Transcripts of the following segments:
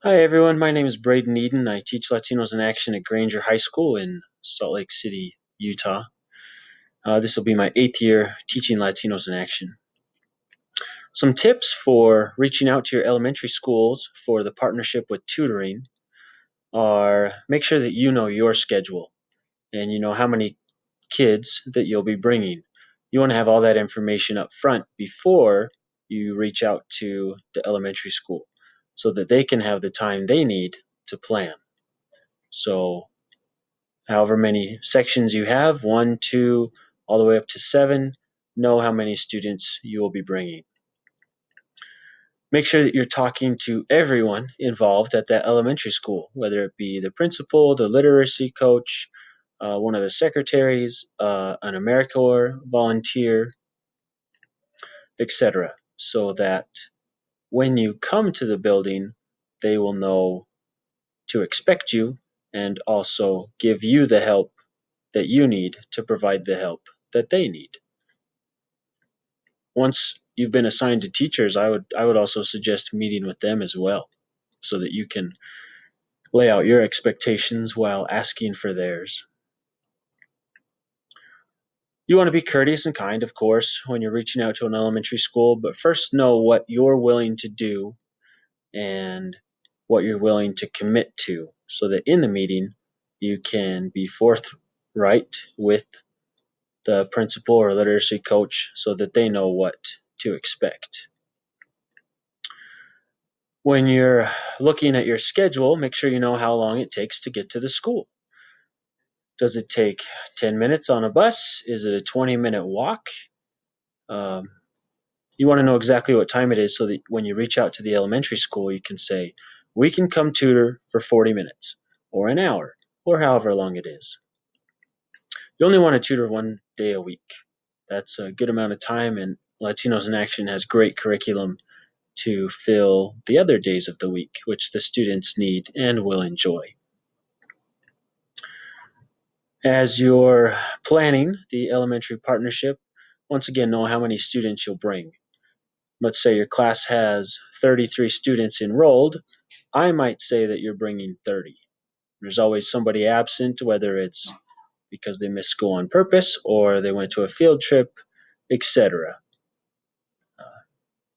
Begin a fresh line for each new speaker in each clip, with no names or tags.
Hi everyone, my name is Braydon Eden. I teach Latinos in Action at Granger High School in Salt Lake City, Utah. This will be my 8th year teaching Latinos in Action. Some tips for reaching out to your elementary schools for the partnership with tutoring are make sure that you know your schedule and you know how many kids that you'll be bringing. You want to have all that information up front before you reach out to the elementary school so that they can have the time they need to plan. So however many sections you have, one, two, all the way up to seven, know how many students you will be bringing. Make sure that you're talking to everyone involved at that elementary school, whether it be the principal, the literacy coach, one of the secretaries, an AmeriCorps volunteer, etc., so that when you come to the building, they will know to expect you and also give you the help that you need to provide the help that they need. Once you've been assigned to teachers, I would also suggest meeting with them as well so that you can lay out your expectations while asking for theirs. You want to be courteous and kind, of course, when you're reaching out to an elementary school, but first know what you're willing to do and what you're willing to commit to so that in the meeting you can be forthright with the principal or literacy coach so that they know what to expect. When you're looking at your schedule, make sure you know how long it takes to get to the school. Does it take 10 minutes on a bus? Is it a 20-minute walk? Um, you want to know exactly what time it is so that when you reach out to the elementary school, you can say, we can come tutor for 40 minutes or an hour or however long it is. You only want to tutor one day a week. That's a good amount of time, and Latinos in Action has great curriculum to fill the other days of the week, which the students need and will enjoy. As you're planning the elementary partnership, once again, know how many students you'll bring. Let's say your class has 33 students enrolled. I might say that you're bringing 30. There's always somebody absent, whether it's because they missed school on purpose or they went to a field trip, etc.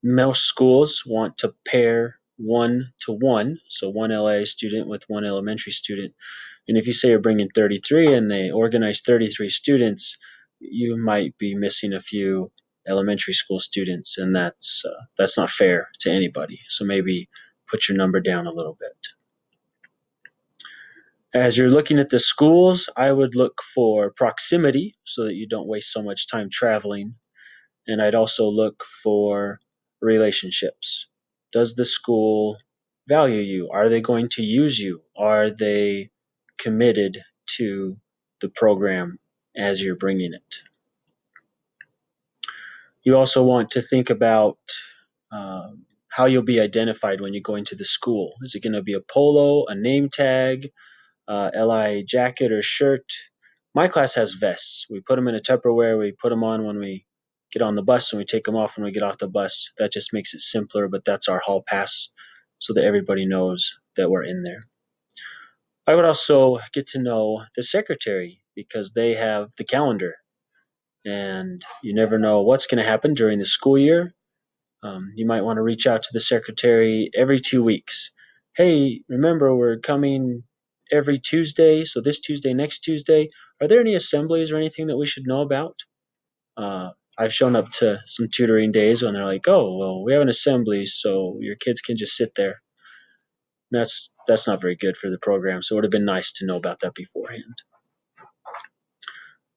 Most schools want to pair 1 to 1, so one LA student with one elementary student. And if you say you're bringing 33 and they organize 33 students, you might be missing a few elementary school students, and that's not fair to anybody. So maybe put your number down a little bit. As you're looking at the schools, I would look for proximity so that you don't waste so much time traveling. And I'd also look for relationships. Does the school value you? Are they going to use you? Are they committed to the program as you're bringing it? You also want to think about how you'll be identified when you go into the school. Is it going to be a polo, a name tag, LI jacket or shirt? My class has vests. We put them in a Tupperware. We put them on when we get on the bus and we take them off when we get off the bus. That just makes it simpler, but that's our hall pass so that everybody knows that we're in there. I would also get to know the secretary because they have the calendar and you never know what's going to happen during the school year. You might want to reach out to the secretary every 2 weeks. Hey, remember we're coming every Tuesday, so this Tuesday, next Tuesday. Are there any assemblies or anything that we should know about? I've shown up to some tutoring days when they're like, oh, well, we have an assembly, so your kids can just sit there. That's not very good for the program, so it would have been nice to know about that beforehand.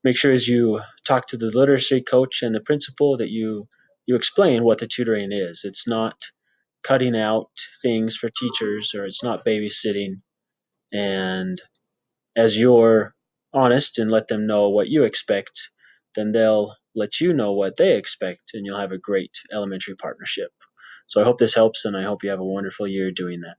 Make sure as you talk to the literacy coach and the principal that you explain what the tutoring is. It's not cutting out things for teachers or it's not babysitting. And as you're honest and let them know what you expect, then they'll let you know what they expect and you'll have a great elementary partnership. So I hope this helps and I hope you have a wonderful year doing that.